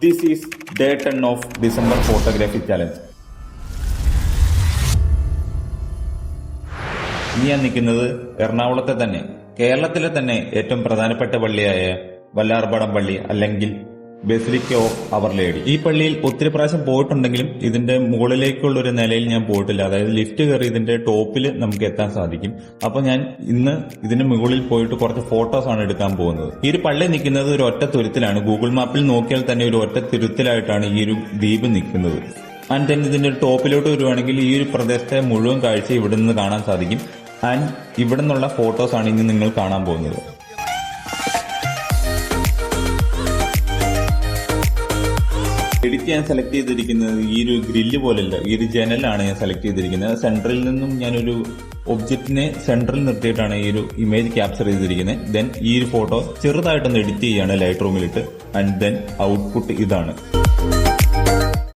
This is day 10 of December photography challenge. ഇനി ഞാൻ നിൽക്കുന്നത് എറണാകുളത്തെ തന്നെ കേരളത്തിലെ തന്നെ ഏറ്റവും പ്രധാനപ്പെട്ട പള്ളിയായ വല്ലാർപാടം പള്ളി അല്ലെങ്കിൽ ബസിലിക്ക ഓഫ് അവർ ലേഡി. ഈ പള്ളിയിൽ ഒത്തിരി പ്രാവശ്യം പോയിട്ടുണ്ടെങ്കിലും ഇതിന്റെ മുകളിലേക്കുള്ള ഒരു നിലയിൽ ഞാൻ പോയിട്ടില്ല. അതായത് ലിഫ്റ്റ് കയറി ഇതിന്റെ ടോപ്പിൽ നമുക്ക് എത്താൻ സാധിക്കും. അപ്പൊ ഞാൻ ഇന്ന് ഇതിന് മുകളിൽ പോയിട്ട് കുറച്ച് ഫോട്ടോസ് ആണ് എടുക്കാൻ പോകുന്നത്. ഈ ഒരു പള്ളി നിൽക്കുന്നത് ഒരു ഒറ്റ തുരുത്തിലാണ്. ഗൂഗിൾ മാപ്പിൽ നോക്കിയാൽ തന്നെ ഒരു ഒറ്റ തുരുത്തിലായിട്ടാണ് ഈ ഒരു ദ്വീപ് നിൽക്കുന്നത്. ആൻഡ് then ഇതിന്റെ ടോപ്പിലോട്ട് വരുവാണെങ്കിൽ ഈ ഒരു പ്രദേശത്തെ മുഴുവൻ കാഴ്ച ഇവിടെ നിന്ന് കാണാൻ സാധിക്കും. ആൻഡ് ഇവിടെ നിന്നുള്ള ഫോട്ടോസ് ആണ് ഇനി നിങ്ങൾ കാണാൻ പോകുന്നത്. എഡിറ്റ് ഞാൻ സെലക്ട് ചെയ്തിരിക്കുന്നത് ഈ ഒരു ഗ്രില്ല് പോലെയല്ല, ഈ ഒരു ജനലാണ് ഞാൻ സെലക്ട് ചെയ്തിരിക്കുന്നത്. സെന്ററിൽ നിന്നും ഞാനൊരു ഒബ്ജക്റ്റിനെ സെന്ററിൽ നിർത്തിയിട്ടാണ് ഈ ഒരു ഇമേജ് ക്യാപ്ചർ ചെയ്തിരിക്കുന്നത്. ദെൻ ഈ ഒരു ഫോട്ടോ ചെറുതായിട്ടൊന്ന് എഡിറ്റ് ചെയ്യാണ് ലൈറ്റ് റൂമിലിട്ട്. ആൻഡ് ദെൻ ഔട്ട്പുട്ട് ഇതാണ്.